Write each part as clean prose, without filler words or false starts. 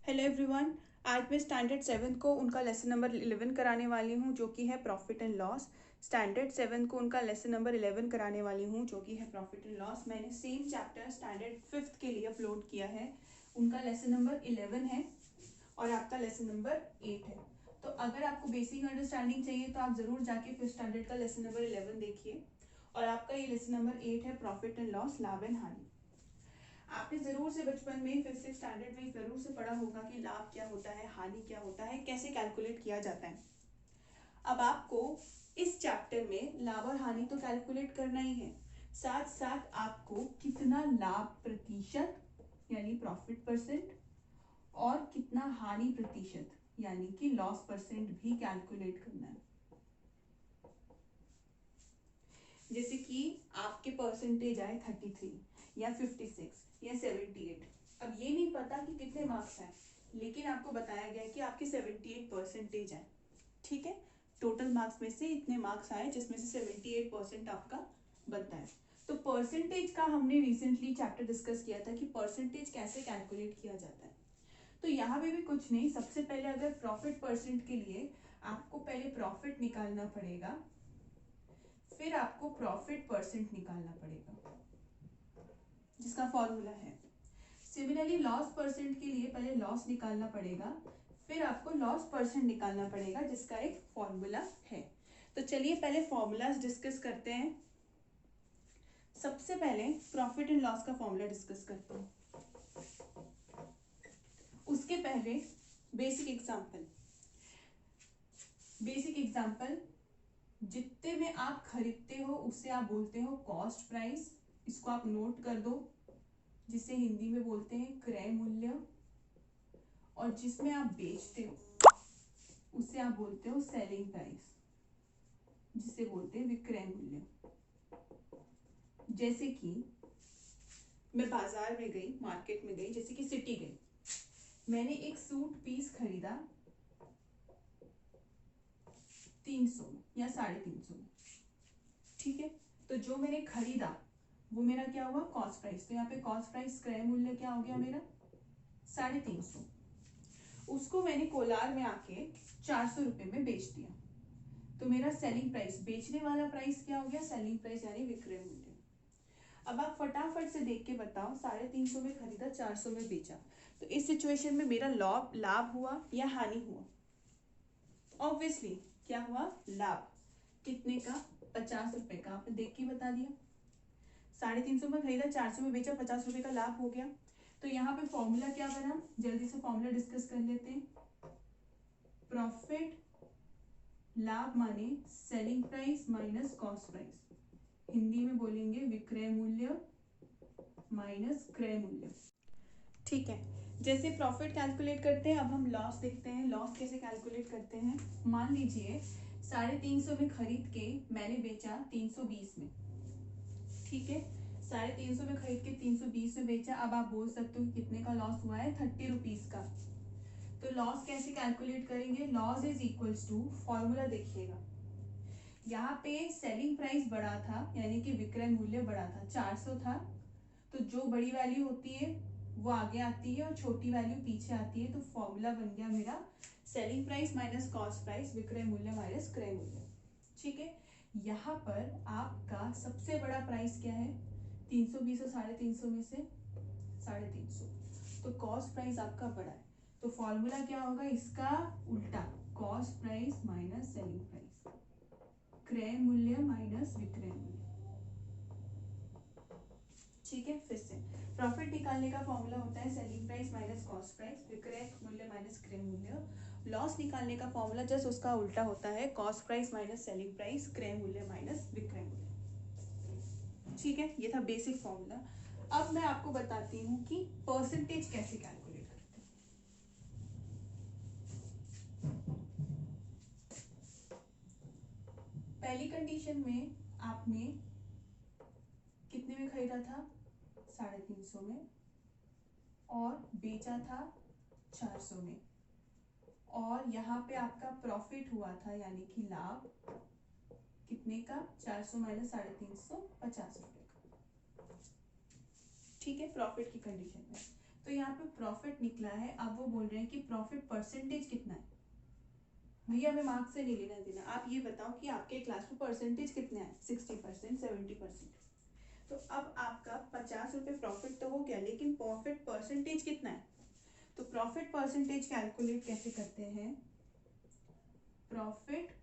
Hello everyone. आज मैं standard 7 को उनका लेसन नंबर 11 कराने वाली हूँ जो कि है प्रॉफिट एंड लॉस। स्टैंडर्ड 7 को उनका लेसन नंबर 11 कराने वाली हूँ जो कि है प्रॉफिट एंड लॉस। मैंने सेम चैप्टर स्टैंडर्ड 5 के लिए अपलोड किया है। उनका लेसन नंबर 11 है और आपका लेसन नंबर 8 है। तो अगर आपको बेसिक अंडरस्टैंडिंग चाहिए तो आप ज़रूर जाके 5th स्टैंडर्ड का लेसन नंबर 11 देखिए। और आपका ये लेसन नंबर 8 है प्रॉफिट एंड लॉस, लाभ एंड हानि। आपने जरूर से बचपन में 5th स्टैंडर्ड में जरूर से पढ़ा होगा कि लाभ क्या होता है, हानि क्या होता है, कैसे कैलकुलेट किया जाता है। अब आपको इस चैप्टर में लाभ और हानि तो कैलकुलेट करना ही है, साथ साथ आपको कितना लाभ प्रतिशत यानी प्रॉफिट परसेंट और कितना हानि प्रतिशत यानी कि लॉस परसेंट भी कैलकुलेट करना है। जैसे कि आपके परसेंटेज आए 33 या 56 या 78। अब ये नहीं पता कि कितने मार्क्स आए, लेकिन आपको बताया गया कि आपके 78 परसेंटेज आए। ठीक है, टोटल मार्क्स में से इतने मार्क्स आए जिसमें से 78% आपका बनता है। तो परसेंटेज का हमने रिसेंटली चैप्टर डिस्कस किया था कि परसेंटेज कैसे कैलकुलेट किया जाता है। तो यहाँ पे भी कुछ नहीं, सबसे पहले अगर प्रॉफिट परसेंट के लिए आपको पहले प्रॉफिट निकालना पड़ेगा, फिर आपको प्रॉफिट परसेंट निकालना पड़ेगा जिसका फॉर्मूला है। सिमिलरली लॉस परसेंट के लिए पहले लॉस निकालना पड़ेगा, फिर आपको लॉस परसेंट निकालना पड़ेगा जिसका एक फॉर्मूला है। तो चलिए पहले फॉर्मूलाज डिस्कस करते हैं। सबसे पहले प्रॉफिट एंड लॉस का फॉर्मूला डिस्कस करते हैं। उसके पहले बेसिक एग्जांपल जितने में आप खरीदते हो उससे आप बोलते हो कॉस्ट प्राइस। इसको आप नोट कर दो, जिसे हिंदी में बोलते हैं क्रय मूल्य। और जिसमें आप बेचते हो उसे आप बोलते हो सेलिंग प्राइस, जिसे बोलते हैं विक्रय मूल्य। जैसे कि मैं बाजार में गई, मार्केट में गई, जैसे कि सिटी गई, मैंने एक सूट पीस खरीदा 300 या 350 में। ठीक है, तो जो मैंने खरीदा वो मेरा क्या हुआ, कॉस्ट प्राइस। तो यहाँ पे कॉस्ट प्राइस क्रय मूल्य क्या हो गया मेरा 350। उसको मैंने कोलार में आके 400 रुपए में बेच दिया, तो मेरा सेलिंग प्राइस, बेचने वाला प्राइस क्या हो गया, सेलिंग प्राइस यानी विक्रय मूल्य। अब आप फटाफट से देख के बताओ, 350 में खरीदा, 400 में बेचा, तो इस सिचुएशन में मेरा लाभ हुआ या हानि हुआ? ऑब्वियसली क्या हुआ, लाभ। कितने का, 50 रुपए का। आपने देख के बता दिया, 350 में खरीदा, 400 में बेचा, 50 रुपए का लाभ हो गया। तो यहाँ पे फॉर्मूला क्या बना, जल्दी से फॉर्मूला डिस्कस कर लेते हैं। प्रॉफिट, लाभ माने selling price minus cost price, Hindi में बोलेंगे विक्रय मूल्य माइनस क्रय मूल्य। ठीक है, जैसे प्रॉफिट कैलकुलेट करते हैं, अब हम लॉस देखते हैं। लॉस कैसे कैलकुलेट करते हैं, मान लीजिए 350 में खरीद के मैंने बेचा 320 में। ठीक है, 350 में खरीद के 320 में बेचा। अब आप बोल सकते हो कितने का लॉस हुआ है, 30 रुपीज का। तो लॉस कैसे कैलकुलेट करेंगे, loss is equals to, formula देखिएगा, यहाँ पे सेलिंग प्राइस बढ़ा था यानी कि विक्रय मूल्य बढ़ा था, 400 था, तो जो बड़ी वैल्यू होती है वो आगे आती है और छोटी वैल्यू पीछे आती है। तो फॉर्मूला बन गया मेरा selling price minus cost price, विक्रय मूल्य माइनस क्रय मूल्य। ठीक है, यहाँ पर आपका सबसे बड़ा प्राइस क्या है, 320 और 350 में से 350, तो कॉस्ट प्राइस आपका बड़ा है। तो फॉर्मूला क्या होगा इसका उल्टा, cost price minus selling price, क्रय मूल्य माइनस विक्रय मूल्य। ठीक है, फिर से प्रॉफिट निकालने का फॉर्मूला होता है selling price minus cost price, विक्रय मूल्य माइनस क्रय मूल्य। लॉस निकालने का फॉर्मूला जस्ट उसका उल्टा होता है, cost price minus selling price, क्रय मूल्य माइनस विक्रय मूल्य। ठीक है, ये था बेसिक फॉर्मूला। अब मैं आपको बताती हूँ कि परसेंटेज कैसे कैलकुलेट करते हैं। पहली कंडीशन में आपने कितने में खरीदा था, 350 में, और बेचा था 400 में, और यहाँ पे आपका प्रॉफिट हुआ था यानी कि लाभ कितने का, 400 माइनस 350, 50 रुपए का। ठीक है, प्रॉफिट की कंडीशन में। तो यहाँ पे प्रॉफिट निकला है। अब वो बोल रहे हैं कि प्रॉफिट परसेंटेज कितना है। भैया हमें मार्क्स से नहीं लेना देना, आप ये बताओ कि आपके क्लास में परसेंटेज कितने हैं, 60%, 70%। तो अब आपका 50 रुपये प्रॉफिट तो हो गया, लेकिन प्रॉफिट परसेंटेज कितना है। तो प्रॉफिट परसेंटेज कैलकुलेट कैसे करते हैं, profit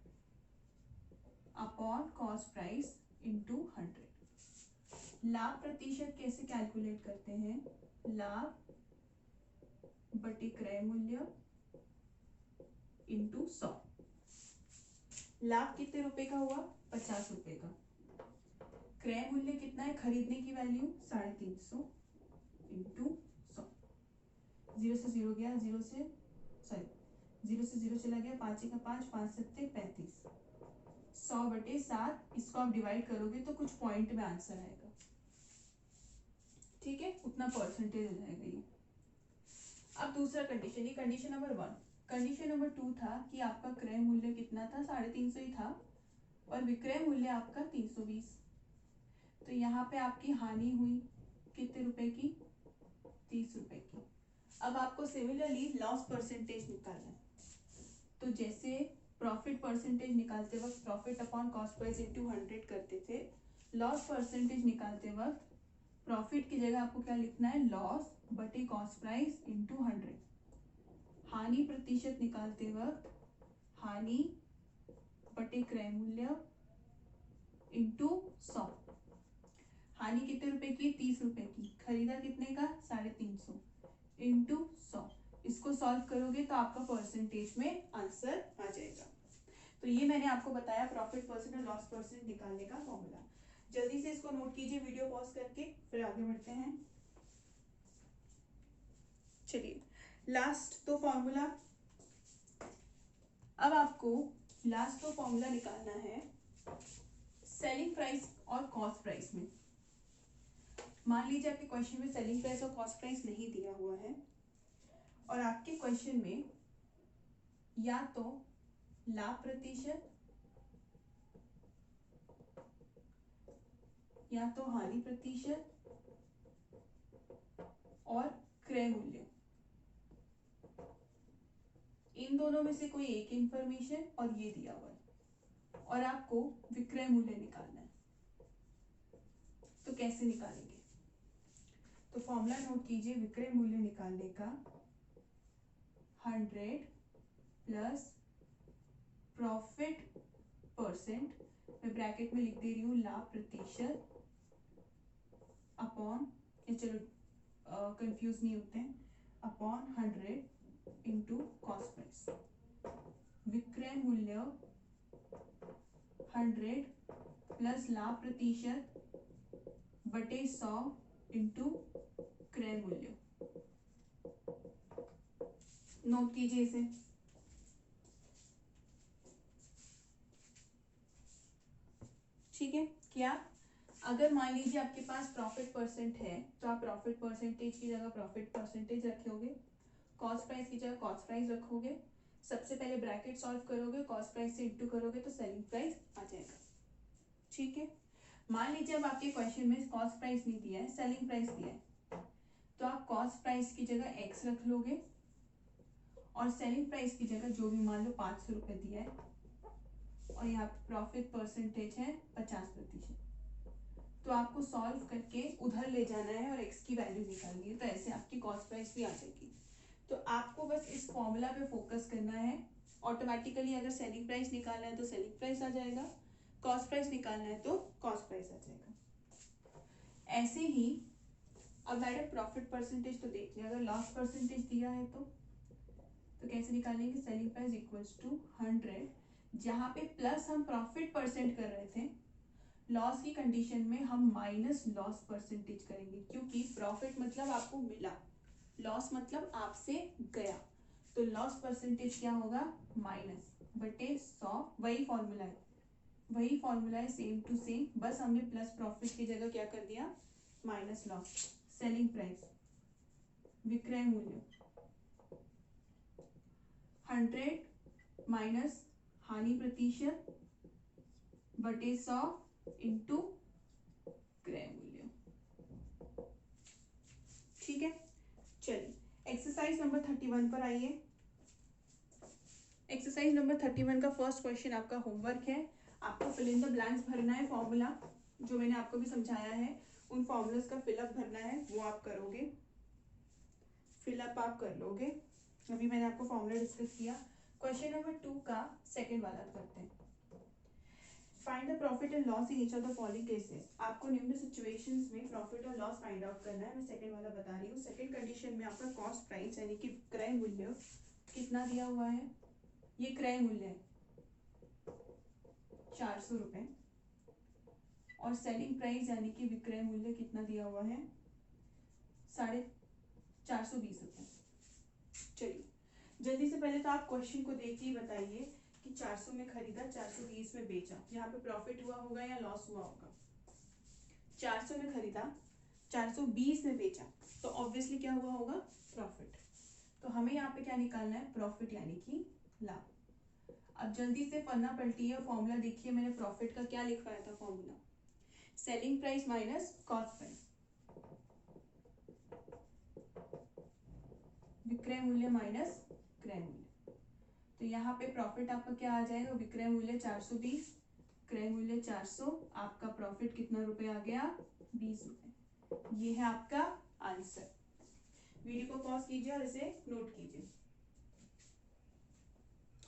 upon cost price into 100। लाभ प्रतिशत कैसे कैलकुलेट करते हैं, लाभ बटे क्रय मूल्य इंटू 100। लाभ कितने रुपए का हुआ, 50 रुपए का। क्रय मूल्य कितना है, खरीदने की वैल्यू 350 इंटू 100। 0 से 0 गया, 0 से 0 चला गया, 5 का 5, 5 7 35। 100 बटे 7, इसको आप डिवाइड करोगे तो कुछ पॉइंट में आंसर आएगा, ठीक है, उतना परसेंटेज हो जाएगा ये। अब दूसरा कंडीशन, ये कंडीशन नंबर 1। कंडीशन नंबर 2 था कि आपका क्रय मूल्य कितना था, 350 ही था, और विक्रय मूल्य आपका 320। तो यहाँ पे आपकी हानि हुई कितने रुपए की, 30 रुपए की। अब आपको सिमिलरली लॉस परसेंटेज निकालना है। तो जैसे प्रॉफिट परसेंटेज निकालते वक्त profit upon cost price into 100 करते थे, लॉस परसेंटेज निकालते वक्त प्रॉफिट की जगह आपको क्या लिखना है, लॉस बटे कॉस्ट प्राइस इंटू 100। हानि प्रतिशत निकालते वक्त हानि बटे क्रय मूल्य इंटू 100। हानि कितने रुपए की, 30 रुपए की, खरीदा कितने का, 350 इंटू 100। इसको सॉल्व करोगे तो आपका परसेंटेज में आंसर आ जाएगा। तो ये मैंने आपको बताया प्रॉफिट परसेंट और लॉस परसेंट निकालने का फॉर्मूला। जल्दी से इसको नोट कीजिए वीडियो पॉज करके, फिर आगे बढ़ते हैं। चलिए लास्ट तो फॉर्मूला, अब आपको लास्ट तो फॉर्मूला निकालना है सेलिंग प्राइस और कॉस्ट प्राइस में। मान लीजिए आपके क्वेश्चन में सेलिंग प्राइस और कॉस्ट प्राइस नहीं दिया हुआ है, और आपके क्वेश्चन में या तो लाभ प्रतिशत या तो हानि प्रतिशत और क्रय मूल्य, इन दोनों में से कोई एक इंफॉर्मेशन और ये दिया हुआ है, और आपको विक्रय मूल्य निकालना है। तो कैसे निकालेंगे, तो फॉर्मूला नोट कीजिए विक्रय मूल्य निकालने का, 100 प्लस प्रॉफिट परसेंट, मैं ब्रैकेट में लिख दे रही हूँ लाभ प्रतिशत, अपॉन, चलो कंफ्यूज नहीं होते हैं, अपॉन 100 इंटू कॉस्ट प्राइस। विक्रय मूल्य 100 प्लस लाभ प्रतिशत बटे 100 इंटू क्रय मूल्य। नोट कीजिए इसे। ठीक है, क्या अगर मान लीजिए आपके पास प्रॉफिट परसेंट है तो आप प्रॉफिट परसेंटेज की जगह प्रॉफिट परसेंटेज रखोगे, कॉस्ट प्राइस की जगह कॉस्ट प्राइस रखोगे, सबसे पहले ब्रैकेट सॉल्व करोगे, कॉस्ट प्राइस से इंटू करोगे तो सेलिंग प्राइस आ जाएगा। ठीक है, मान लीजिए अब आपके क्वेश्चन में कॉस्ट प्राइस नहीं दिया है, सेलिंग प्राइस दिया है, तो आप कॉस्ट प्राइस की जगह एक्स रख लोगे और सेलिंग प्राइस की जगह जो भी मान लो 500 रुपए दिया है, और यहाँ प्रॉफिट परसेंटेज है 50%, तो आपको सॉल्व करके उधर ले जाना है और एक्स की वैल्यू निकालनी है, तो ऐसे आपकी कॉस्ट प्राइस भी आ जाएगी। तो आपको बस इस फॉर्मूला पे फोकस करना है, ऑटोमेटिकली अगर सेलिंग प्राइस निकालना है तो सेलिंग प्राइस आ जाएगा, कॉस्ट प्राइस निकालना है तो कॉस्ट प्राइस आ जाएगा। ऐसे ही अब मैडम प्रॉफिट परसेंटेज तो देख लिया, अगर लॉस परसेंटेज दिया है तो कैसे निकालेंगे, सेलिंग प्राइस इक्वल्स टू 100, जहां पे प्लस हम प्रॉफिट परसेंट कर रहे थे, लॉस की कंडीशन में हम माइनस लॉस परसेंटेज करेंगे, क्योंकि प्रॉफिट मतलब आपको मिला, लॉस मतलब आपसे गया, तो लॉस परसेंटेज क्या होगा, माइनस बटे 100। वही फॉर्मूला है सेम टू सेम, बस हमने प्लस प्रॉफिट की जगह क्या कर दिया, माइनस लॉस। सेलिंग प्राइस विक्रय मूल्य 100 माइनस हानि प्रतिशत बटे 100 इंटू क्रय मूल्य। ठीक है, चलिए एक्सरसाइज नंबर 31 पर आइए। एक्सरसाइज नंबर 31 का फर्स्ट क्वेश्चन आपका होमवर्क है। आपको फिल इन द ब्लैंक्स भरना है, फॉर्मूला जो मैंने आपको भी समझाया है उन फॉर्मूलाज का फिलअप भरना है, वो आप करोगे, फिलअप आप कर लोगे। अभी मैंने आपको फॉर्मूला डिस्कस किया। क्वेश्चन नंबर 2 का सेकंड वाला करते हैं। Find the profit and loss in each of the following cases. आपको निम्न सिचुएशंस में प्रॉफिट और लॉस फाइंड आउट करना है। मैं सेकंड वाला बता रही हूँ। सेकंड कंडीशन में आपका कॉस्ट प्राइस यानी कि क्रय मूल्य कितना दिया हुआ है, ये क्रय मूल्य है 400 रुपए, और सेलिंग प्राइस यानी कि विक्रय मूल्य कितना दिया हुआ है 420 रुपए। चलिए जल्दी से पहले तो आप क्वेश्चन को देख के ही बताइए कि 400 में खरीदा, 420 में बेचा, यहाँ पे प्रॉफिट हुआ होगा या लॉस हुआ होगा। 400 में खरीदा, 420 में बेचा, तो ऑब्वियसली क्या हुआ होगा, प्रॉफिट। तो हमें यहाँ पे क्या निकालना है, प्रॉफिट यानी कि लाभ। अब जल्दी से पन्ना पलटिए, फॉर्मूला देखिए। मैंने प्रॉफिट का क्या लिखवाया था formula, selling price minus cost price, विक्रय मूल्य माइनस क्रय मूल्य। तो यहाँ पे प्रॉफिट आपका क्या आ जाएगा, विक्रय मूल्य 420, क्रय मूल्य 400, आपका प्रॉफिट कितना रुपए आ गया, 20 रुपए। ये है आपका आंसर। वीडियो को पॉज कीजिए और इसे नोट कीजिए।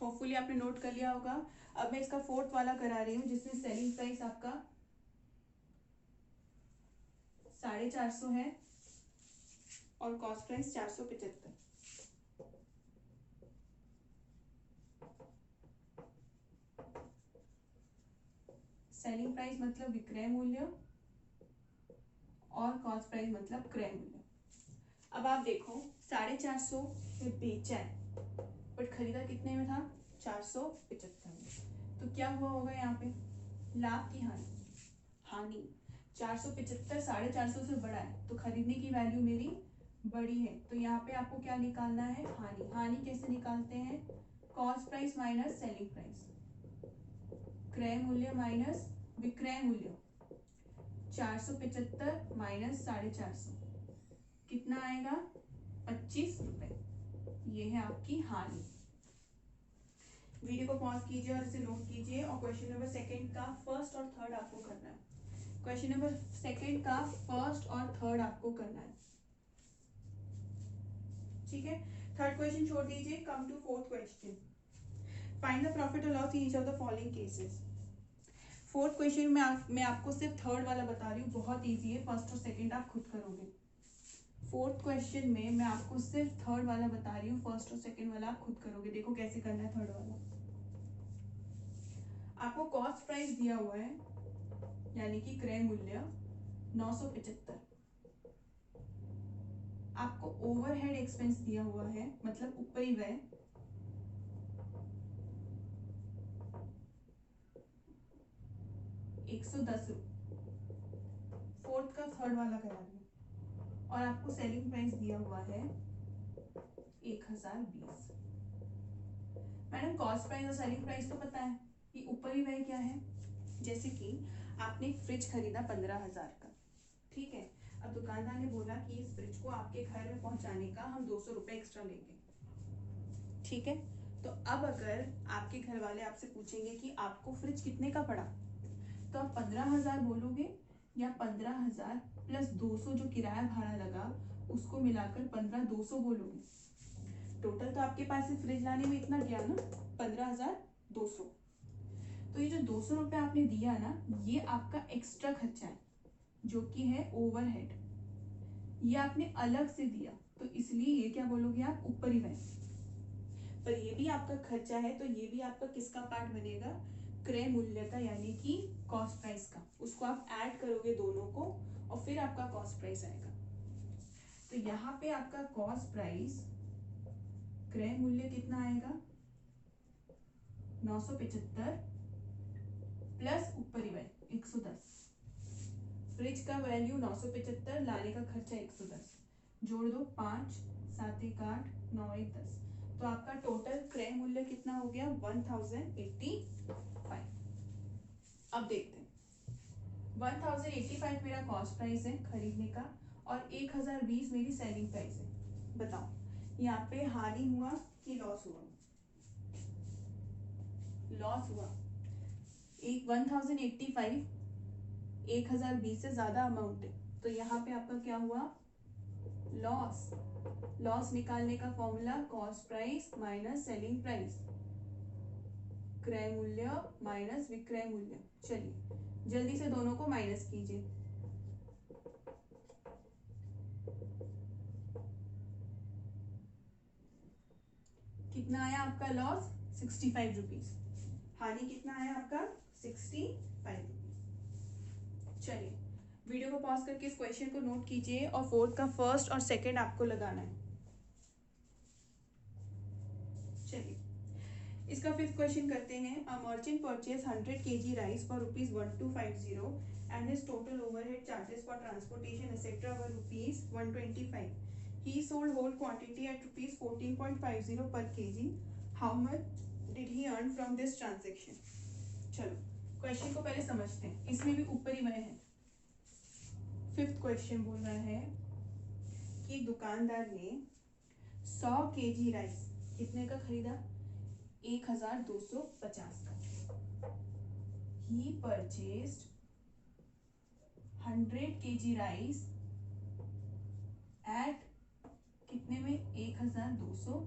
होपफुली आपने नोट कर लिया होगा। अब मैं इसका फोर्थ वाला करा रही हूँ, जिसमें सेलिंग प्राइस आपका 450 है और कॉस्ट प्राइस 475। सेलिंग प्राइस मतलब विक्रय मूल्य और कॉस्ट प्राइस मतलब क्रय मूल्य। अब आप देखो 450 में बेचा है बट खरीदा कितने में था, 475 में। तो क्या हुआ होगा यहाँ पे, लाभ की हानि, हानि। 475 450 से बड़ा है तो खरीदने की वैल्यू मेरी बड़ी है, तो यहाँ पे आपको क्या निकालना है, हानि। हानि कैसे निकालते हैं, cost price minus selling price, क्रय मूल्य माइनस विक्रय मूल्य, 475 माइनस 450 कितना आएगा, 25 रुपए। ये है आपकी हानि। वीडियो को पॉज कीजिए और इसे नोट कीजिए, और क्वेश्चन नंबर सेकंड का फर्स्ट और थर्ड आपको करना है। क्वेश्चन नंबर सेकंड का फर्स्ट और थर्ड आपको करना है, ठीक है। थर्ड क्वेश्चन छोड़ दीजिए, come to fourth question. Find the profit और loss in each of the following cases. Fourth question में मैं आपको सिर्फ थर्ड वाला बता रही हूँ, बहुत इजी है, फर्स्ट और सेकंड आप खुद करोगे। फोर्थ क्वेश्चन में मैं आपको सिर्फ थर्ड वाला बता रही हूँ, फर्स्ट और सेकंड वाला आप खुद करोगे। देखो कैसे करना है थर्ड वाला। आपको कॉस्ट प्राइस दिया हुआ है यानी कि क्रय मूल्य 975, आपको ओवरहेड एक्सपेंस दिया हुआ है मतलब ऊपरी व्यय 110 रुपये। फोर्थ का थर्ड वाला करा रही हूँ, और आपको सेलिंग प्राइस दिया हुआ है 1020। मैडम कॉस्ट प्राइस और सेलिंग प्राइस तो पता है, ये ऊपरी व्यय क्या है। जैसे कि आपने एक फ्रिज खरीदा 15,000 का, ठीक है। अब दुकानदार ने बोला कि इस फ्रिज को आपके घर में पहुंचाने का हम 200 रुपए एक्स्ट्रा लेंगे, ठीक है। तो अब अगर आपके घर वाले आपसे पूछेंगे कि आपको फ्रिज कितने का पड़ा, तो आप 15,000 बोलोगे या 15,000 प्लस 200 जो किराया भाड़ा लगा उसको मिलाकर 15,200 बोलोगे। टोटल तो आपके पास से फ्रिज लाने में इतना गया ना, 15,200। तो ये जो 200 रुपए आपने दिया ना, ये आपका एक्स्ट्रा खर्चा है जो कि है ओवरहेड, ये आपने अलग से दिया, तो इसलिए ये क्या बोलोगे आप, ऊपरी व्यय। पर ये भी आपका खर्चा है, तो ये भी आपका किसका पार्ट बनेगा, क्रय मूल्य का, यानी कि कॉस्ट प्राइस का। उसको आप ऐड करोगे दोनों को और फिर आपका कॉस्ट प्राइस आएगा। तो यहाँ पे आपका कॉस्ट प्राइस, क्रय मूल्य कितना आएगा 975 प्लस ऊपरी व्यय 110। फ्रिज का वैल्यू 975, लाने का खर्चा 110, जोड़ दो 5 7 1 8 9 1 10, तो आपका टोटल क्रय मूल्य कितना हो गया 1085। अब देखते हैं, 1085 मेरा कॉस्ट प्राइस है खरीदने का और 1020 मेरी सेलिंग प्राइस है। बताओ यहाँ पे हानि हुआ कि लॉस हुआ? लॉस हुआ। एक 1085 1020 से ज्यादा अमाउंट है, तो यहाँ पे आपका क्या हुआ? लॉस। लॉस निकालने का formula cost price minus selling price, क्रय मूल्य माइनस विक्रय मूल्य। चलिए जल्दी से दोनों को माइनस कीजिए। कितना आया आपका लॉस? 65 रुपीज। हानि कितना आया आपका? 65 रुपीज। चलिए वीडियो को पॉज करके इस क्वेश्चन को नोट कीजिए और फोर्थ का फर्स्ट और सेकंड आपको लगाना है। चलिए इसका फिफ्थ क्वेश्चन करते हैं। A merchant purchase 100 kg rice for ₹1250 and his total overhead charges for transportation etc. were ₹125. He sold whole quantity at ₹14.50 per kg. How much did he earn from this transaction? चलो question को पहले समझते हैं, इसमें भी ऊपर ही वह है। फिफ्थ क्वेश्चन बोल रहा है कि दुकानदार ने 100 kg राइस कितने का खरीदा? 1250 का। He purchased 100 kg rice at कितने में? 1250।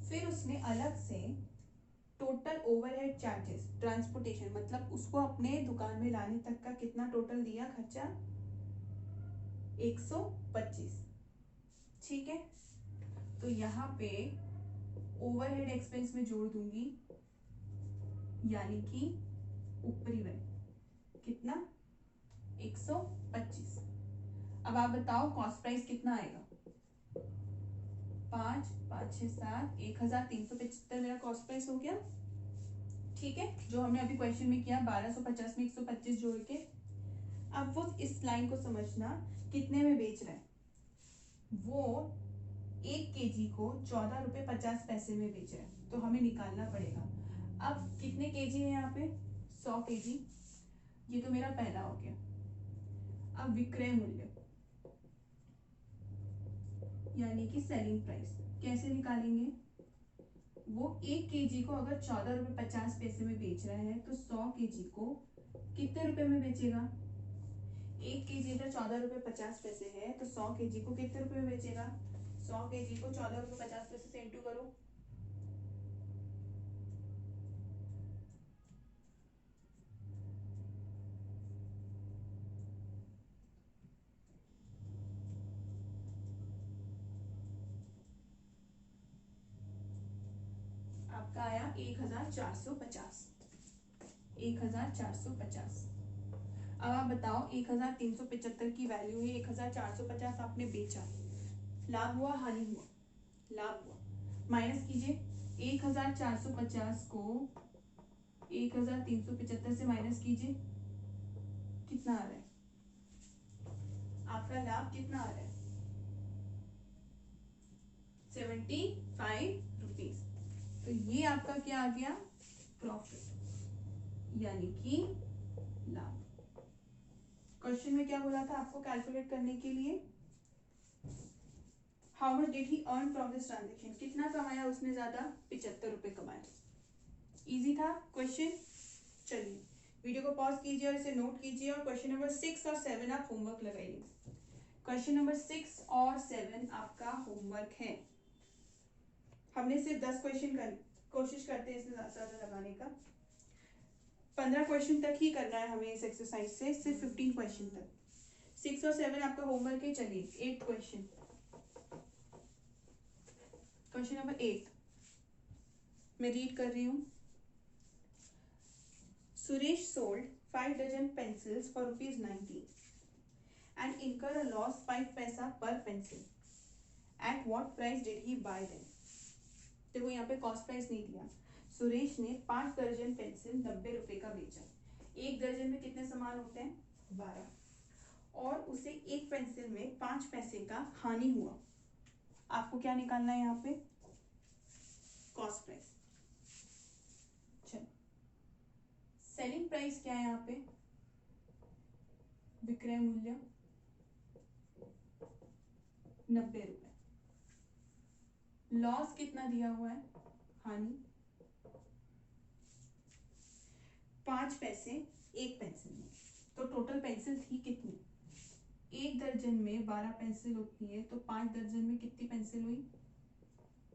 फिर उसने अलग से टोटल ओवरहेड चार्जेस, ट्रांसपोर्टेशन मतलब उसको अपने दुकान में लाने तक का कितना टोटल दिया खर्चा? 125। ठीक है, तो यहाँ पे ओवरहेड एक्सपेंस में जोड़ दूंगी, यानी कि ऊपरी में कितना? 125। अब आप बताओ कॉस्ट प्राइस कितना आएगा? 5 5 6 7 1375 मेरा कॉस्ट प्राइस हो गया। ठीक है, जो हमने अभी क्वेश्चन में किया 1250 में 125 जोड़ के। अब वो इस लाइन को समझना, कितने में बेच रहा है वो? 1 kg को 14 रुपए 50 पैसे में बेच रहा है, तो हमें निकालना पड़ेगा। अब कितने केजी है यहाँ पे? 100 kg। ये तो मेरा पहला हो गया। अब विक्रय मूल्य यानी कि सेलिंग प्राइस कैसे निकालेंगे? वो 1 kg को अगर 14 रुपए 50 पैसे में बेच रहा है तो 100 kg को कितने रुपए में बेचेगा? 1 kg अगर 14 रुपए 50 पैसे है तो 100 kg को कितने रुपए में बेचेगा? 100 kg को 14 रुपए 50 पैसे से इंटू करो। आपका आया 1450। 1450। अब आप बताओ 1375 की वैल्यू है, 1450 आपने बेचा, लाभ हुआ हानि हुआ? लाभ हुआ। माइनस कीजिए 1450 को 1375 से माइनस कीजिए, कितना आ रहा है? आपका लाभ कितना आ रहा है? 75 रुपीज। तो ये आपका क्या आ गया? प्रॉफिट यानी कि लाभ। क्वेश्चन में क्या बोला था आपको कैलकुलेट करने के लिए? How much did he earn from this transaction, कितना कमाया उसने ज्यादा? 75 रुपए कमाया। इजी था क्वेश्चन। चलिए वीडियो को पॉज कीजिए और इसे नोट कीजिए और क्वेश्चन नंबर 6 और 7 आप होमवर्क लगाइए। क्वेश्चन नंबर 6 और 7 आपका होमवर्क है। हमने सिर्फ 10 क्वेश्चन कर कोशिश करते हैं इसमें ज्यादा लगाने का। 15 क्वेश्चन तक ही करना है हमें इस एक्सरसाइज से, सिर्फ 15 क्वेश्चन तक। 6 और 7 आपका होमवर्क है। चलिए 8 क्वेश्चन। क्वेश्चन नंबर 8 मैं रीड कर रही हूँ। Suresh sold 5 dozen pencils for ₹90 and incur a loss 5 पैसा per pencil. At what price did he buy them? देखो यहाँ पे कॉस्ट प्राइस नहीं दिया। सुरेश ने 5 दर्जन पेंसिल 90 रुपए का बेचा। एक दर्जन में कितने सामान होते हैं? 12। और उसे एक पेंसिल में 5 पैसे का हानि हुआ, आपको क्या निकालना है यहाँ पे? Cost price. चलो, सेलिंग प्राइस क्या है यहाँ पे? विक्रय मूल्य 90 रुपए। लॉस कितना दिया हुआ है? हानि 5 पैसे एक पेंसिल में। तो टोटल पेंसिल थी कितनी? एक दर्जन में 12 पेंसिल होती है, तो 5 दर्जन में कितनी पेंसिल हुई?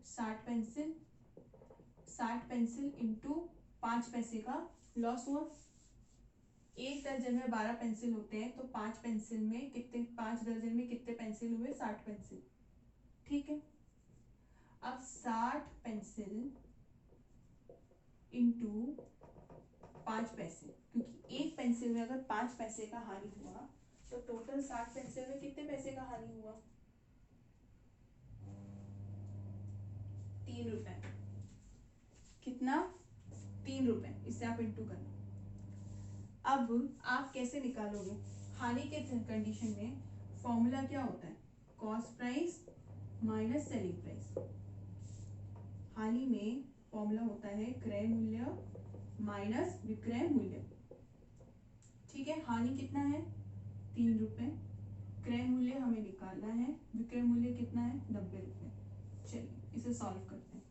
60 पेंसिल। 60 पेंसिल इंटू 5 पैसे का लॉस हुआ। एक दर्जन में 12 पेंसिल होते हैं, तो 5 पेंसिल में कितने, 5 दर्जन में कितने पेंसिल हुए? 60 पेंसिल। ठीक है, अब 60 पेंसिल इंटू 5 पैसे, क्योंकि एक पेंसिल में अगर 5 पैसे का हानि हुआ तो टोटल 60 पेंसिल में कितने पैसे का हानि हुआ? 3 रुपए। कितना? 3 रुपए। इससे आप इंटू करना। अब आप कैसे निकालोगे? हानि के कंडीशन में फॉर्मूला क्या होता है? Cost price minus selling price. हानि में फॉर्मूला होता है क्रय मूल्य माइनस विक्रय मूल्य। ठीक है, हानि कितना है? 3 रुपए। क्रय मूल्य हमें निकालना है, विक्रय मूल्य कितना है? 90 रुपए। चलिए इसे सॉल्व करते हैं।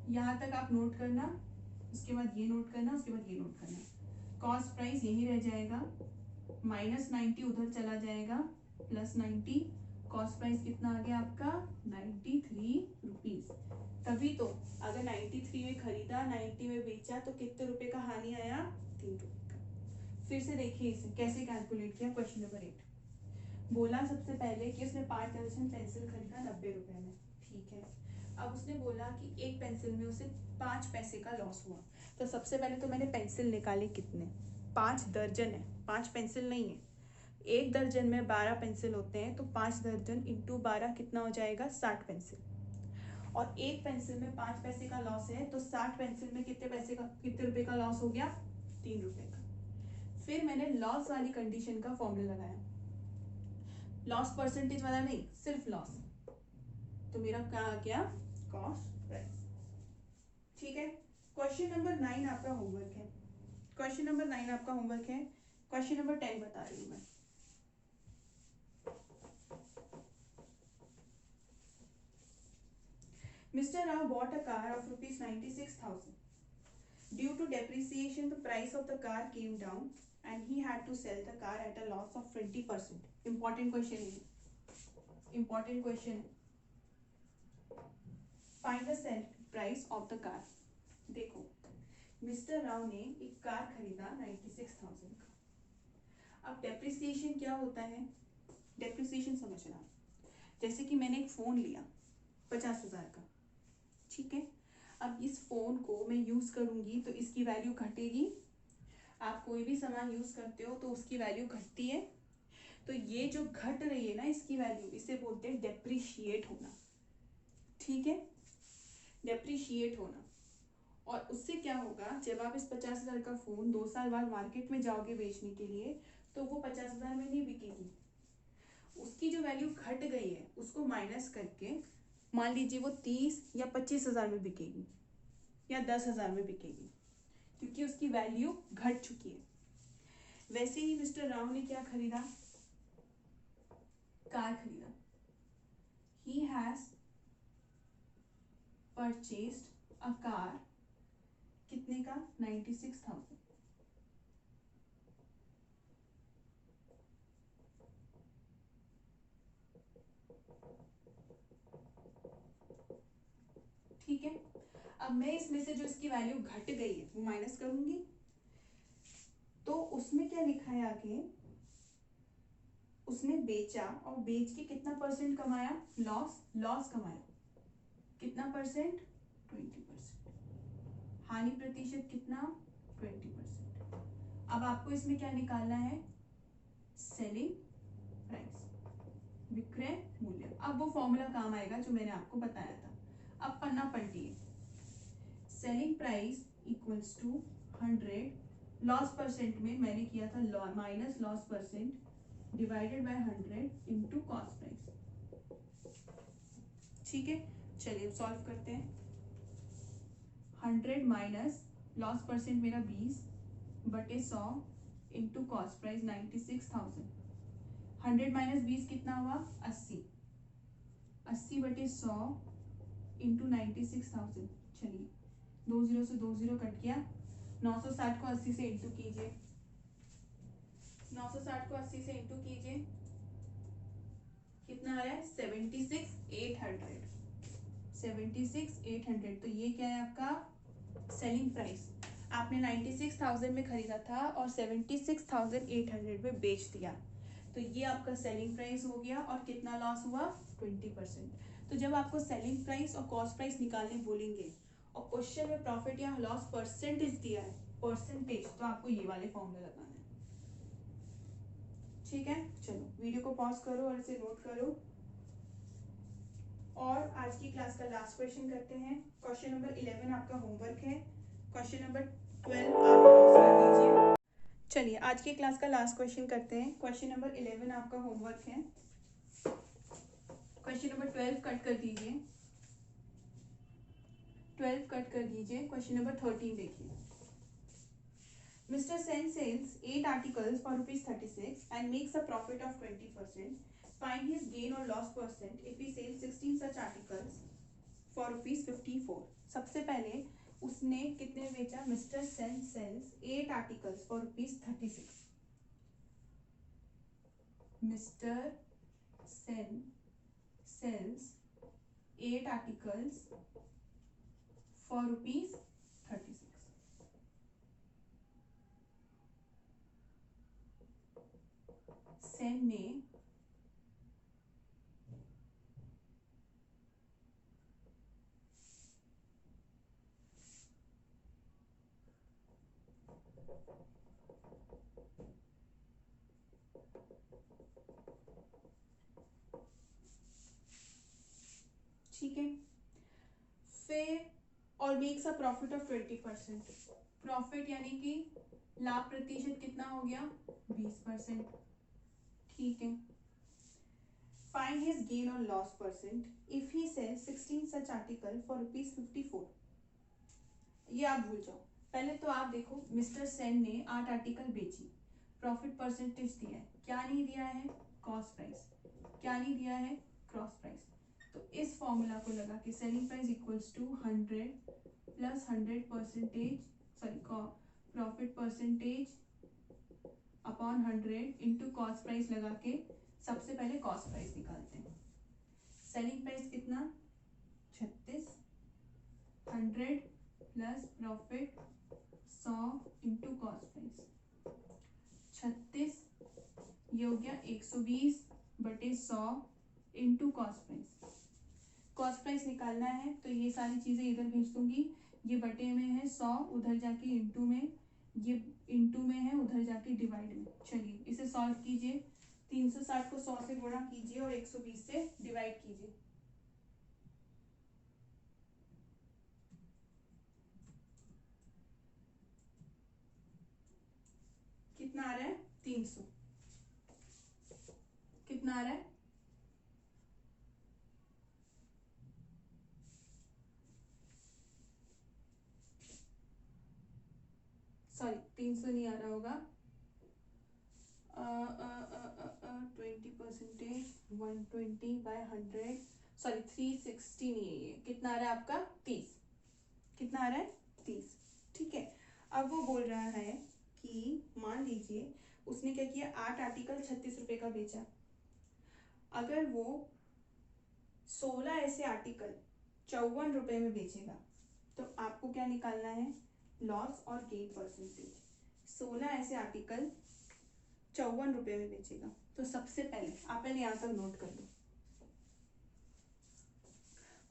यहाँ तक आप नोट करना, उसके बाद ये नोट करना, उसके बाद ये नोट करना। कॉस्ट प्राइस यही रह जाएगा, माइनस 90 उधर चला जाएगा, प्लस 90। कॉस्ट प्राइस कितना आ गया आपका? 93 रुपीज। तभी तो अगर 93 में खरीदा, 90 में बेचा, तो कितने रुपए का हानि आया? 3 रुपए का। फिर से देखिए इसे कैसे कैलकुलेट किया। क्वेश्चन नंबर 8 बोला सबसे पहले कि उसने 5 दर्जन पेंसिल खरीदा 90 रुपए में। ठीक है, अब उसने बोला कि एक पेंसिल में उसे 5 पैसे का लॉस हुआ। तो सबसे पहले तो मैंने पेंसिल निकाले, कितने? 5 दर्जन है, 5 पेंसिल नहीं है। एक दर्जन में 12 पेंसिल होते हैं, तो 5 दर्जन इंटू 12 कितना हो जाएगा? 60 पेंसिल। और एक पेंसिल में 5 पैसे का लॉस है, तो 60 पेंसिल में कितने पैसे का, कितने रुपए का लॉस हो गया? 3 रुपए का। फिर मैंने लॉस वाली कंडीशन का फॉर्मूला लगाया, लॉस परसेंटेज वाला नहीं, सिर्फ लॉस। तो मेरा क्या आ गया? Cost price. ठीक है, क्वेश्चन नंबर 9 आपका होमवर्क है। क्वेश्चन नंबर 9 आपका होमवर्क है। क्वेश्चन नंबर 10 बता रही हूं मैं। Mr. Rao bought a car of rupees 96,000. Due to depreciation, the price of the car came down and he had to sell the car at a loss of 20%. Important question है, important question है। Find the sell price of the car. देखो, mister Rao ने एक car खरीदा 96,000 का। अब depreciation क्या होता है? डेप्रिसिएशन समझना, जैसे कि मैंने एक फोन लिया 50,000 का, ठीक है। अब इस फोन को मैं यूज करूंगी तो इसकी वैल्यू घटेगी। आप कोई भी सामान यूज करते हो तो उसकी वैल्यू घटती है। तो ये जो घट रही है ना इसकी वैल्यू, इसे बोलते हैं डेप्रिशिएट होना। ठीक है, डेप्रिशिएट होना। और उससे क्या होगा, जब आप इस 50,000 का फोन 2 साल बाद मार्केट में जाओगे बेचने के लिए, तो वो 50,000 में नहीं बिकेगी। उसकी जो वैल्यू घट गई है उसको माइनस करके मान लीजिए वो 30 या 25,000 में बिकेगी या 10,000 में बिकेगी, क्योंकि उसकी वैल्यू घट चुकी है। वैसे ही मिस्टर राव ने क्या खरीदा? कार खरीदा। He has purchased a car, कितने का? 96,000। ठीक है, अब मैं इसमें से जो इसकी वैल्यू घट गई है वो माइनस करूंगी। तो उसमें क्या लिखा है आगे? उसने बेचा और बेच के कितना परसेंट कमाया? लॉस कमाया। कितना परसेंट? 20%। हानि प्रतिशत कितना? 20%। अब आपको इसमें क्या निकालना है? सेलिंग प्राइस, विक्रय मूल्य। अब वो फॉर्मूला काम आएगा जो मैंने आपको बताया था। अब पन्ना पलटिए। Selling price equals to 100 loss percent में मैंने किया था minus loss percent divided by 100 into cost price. ठीक है, चलिए सॉल्व करते हैं। 100 माइनस लॉस परसेंट मेरा 20 बटे 100 इंटू कॉस्ट प्राइस 96,000। 100 माइनस 20 कितना हुआ? 80। 80 बटे 100 इंटू 96,000। चलिए 2 0 से 2 0 कट गया। 960 को 80 से इंटू कीजिए। 960 को 80 से इंटू कीजिए, कितना आ रहा है? 76,800। 76,800। तो ये क्या है आपका सेलिंग प्राइस। आपने 96,000 में खरीदा था और 76,800 में बेच दिया, तो ये आपका सेलिंग प्राइस हो गया। और कितना लॉस हुआ? 20%। तो जब आपको सेलिंग प्राइस और कॉस्ट प्राइस निकालने बोलेंगे और क्वेश्चन में प्रॉफिट या लॉस परसेंटेज दिया है, परसेंटेज, तो आपको ये वाले फॉर्मूला लगाना है। ठीक है, चलो वीडियो को पॉज करो और इसे नोट करो। और आज की क्लास का लास्ट क्वेश्चन करते हैं। क्वेश्चन नंबर 11 आपका होमवर्क है। क्वेश्चन नंबर 12 आप पॉज कर दीजिए। चलिए आज की क्लास का लास्ट क्वेश्चन करते हैं। क्वेश्चन नंबर 11 आपका होमवर्क है। क्वेश्चन नंबर 12 कट कर दीजिए। 12 कट कर दीजिए। क्वेश्चन नंबर 13 देखिए। Mr. Sen sells 8 articles for ₹36 and makes a profit of 20%. Find his gain or loss percent if he sells 16 such articles for ₹54. सबसे पहले उसने कितने बेचा? Mr. Sen sells 8 articles for ₹36. Mr. Sen sells 8 articles for ₹36. Sen ने ठीक है, फिर और makes a profit of 20%। Profit यानी कि लाभ प्रतिशत कितना हो गया? 20%। ठीक है, फाइंड हिज गेन और loss percent if he sell 16 such article for ₹54। ये आप भूल जाओ। पहले तो आप देखो, मिस्टर सेन ने 8 आर्टिकल बेची, प्रॉफिट परसेंटेज दिया है, क्या नहीं दिया है? Cost price. क्या नहीं दिया है? Cross price. तो इस फॉर्मूला को लगा के selling price equals to 100 plus 100% sorry profit percentage upon 100 into cost price लगा के सबसे पहले कॉस्ट प्राइस निकालते हैं। सेलिंग प्राइस कितना? 36। 100 plus profit 100 into cost price 36, ये हो गया 120 बटे 100 into cost price. Cost price निकालना है तो ये सारी चीजें इधर भेज दूंगी। ये बटे में है 100, उधर जाके इंटू में, ये इंटू में है, उधर जाके डिवाइड में। चलिए इसे सॉल्व कीजिए। 360 को 100 से गुणा कीजिए और 120 से डिवाइड कीजिए। कितना आ रहा है? 300। कितना आ रहा है? सॉरी 300 नहीं आ रहा होगा, 20%, 120/100, सॉरी 360 नहीं है ये। कितना आ रहा है आपका? 30। कितना आ रहा है? 30। ठीक है, अब वो बोल रहा है कि मान लीजिए उसने क्या किया, 8 आर्टिकल 36 रुपए का बेचा। अगर वो 16 ऐसे आर्टिकल 54 रुपए में बेचेगा तो आपको क्या निकालना है? लॉस और गेन परसेंटेज। 16 ऐसे आर्टिकल 54 रुपए में बेचेगा तो सबसे पहले आप पहले यहाँ तक नोट कर लो।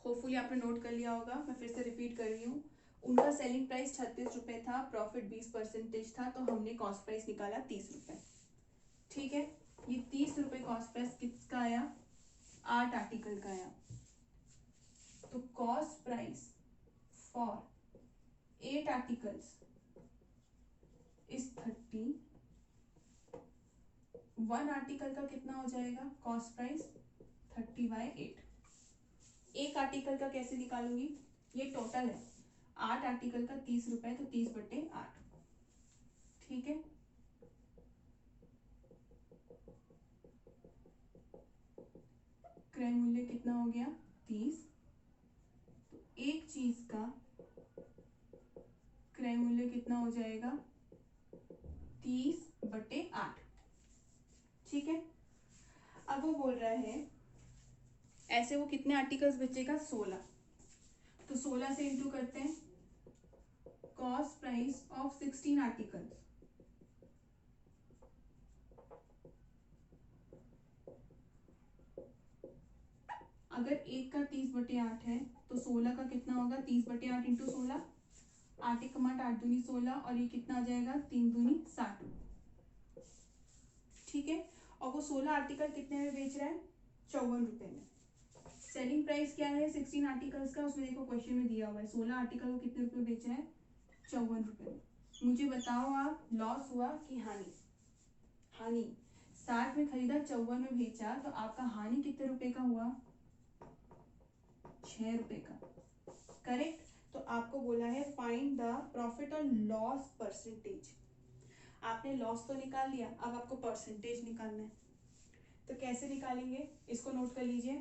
होपफुली आपने नोट कर लिया होगा। मैं फिर से रिपीट कर रही हूँ। उनका सेलिंग प्राइस 36 रुपए था, प्रॉफिट 20% था, तो हमने कॉस्ट प्राइस निकाला 30 रुपए। ठीक है, ये 30 रुपए कॉस्ट प्राइस किसका आया? 8 आर्टिकल का आया। तो कॉस्ट प्राइस फॉर 8 आर्टिकल्स इस 30, 1 आर्टिकल का कितना हो जाएगा कॉस्ट प्राइस 30/8। एक आर्टिकल का कैसे निकालूंगी, ये टोटल है 8 आर्टिकल का 30 रुपए, तो 30/8, ठीक है। क्रय मूल्य कितना हो गया 30, तो एक चीज का क्रय मूल्य कितना हो जाएगा 30/8, ठीक है। अब वो बोल रहा है ऐसे वो कितने आर्टिकल्स बेचेगा 16, तो 16 से इंटू करते हैं, कॉस्ट प्राइस ऑफ 16 आर्टिकल्स, अगर एक का 30/8 है तो 16 का कितना होगा 30/8 इंटू 16, 8 एक कमाट 8 दूनी 16, और ये कितना आ जाएगा 3 दूनी 60, ठीक है। और वो 16 आर्टिकल कितने में बेच रहा है 54 रुपए में। सेलिंग प्राइस क्या है 16 आर्टिकल्स का, उसमें देखो क्वेश्चन में दिया हुआ है 16 आर्टिकल वो कितने रुपए बेच रहा है 54 रुपए में। मुझे बताओ आप लॉस हुआ कि हानि, हानि 60 में खरीदा 54 में बेचा, तो आपका हानि कितने रुपए का हुआ 6 रुपए का, करेक्ट। तो आपको बोला है फाइंड द प्रॉफिट और लॉस परसेंटेज। आपने लॉस तो निकाल लिया, अब आपको परसेंटेज निकालना है, तो कैसे निकालेंगे इसको नोट कर लीजिए।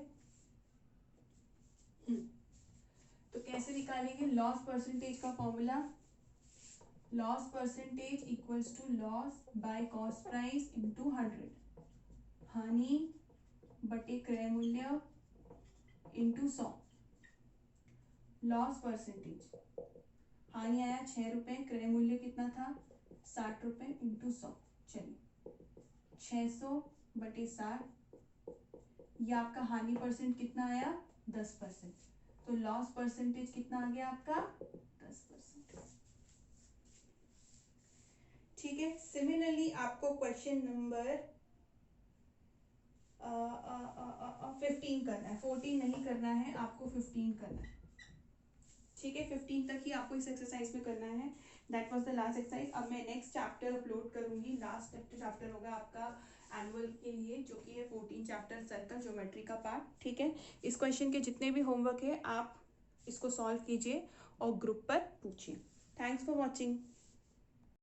तो कैसे निकालेंगे लॉस परसेंटेज का फॉर्मूला, loss percentage equals to loss by cost price into 100, हानि बटे क्रय मूल्य इंटू 100। लॉस परसेंटेज, हानि आया 6 रुपए, क्रय मूल्य कितना था 60 रुपए इंटू 100, चलिए 600/60, ये आपका हानि परसेंट कितना आया 10%, तो लॉस परसेंटेज कितना आ गया आपका 10%, ठीक है। सिमिलरली आपको क्वेश्चन नंबर 15 करना है, 14 नहीं करना है, आपको 15 करना है, ठीक है। 15 तक ही आपको इस एक्सरसाइज में करना है। That was the last exercise. अब मैं नेक्स्ट चैप्टर अपलोड करूंगी, लास्ट चैप्टर होगा आपका एनुअल के लिए, जो कि है 14 चैप्टर सर्कल ज्योमेट्री का पार्ट, ठीक है। इस क्वेश्चन के जितने भी होमवर्क है आप इसको सॉल्व कीजिए और ग्रुप पर पूछिए। Thanks for watching.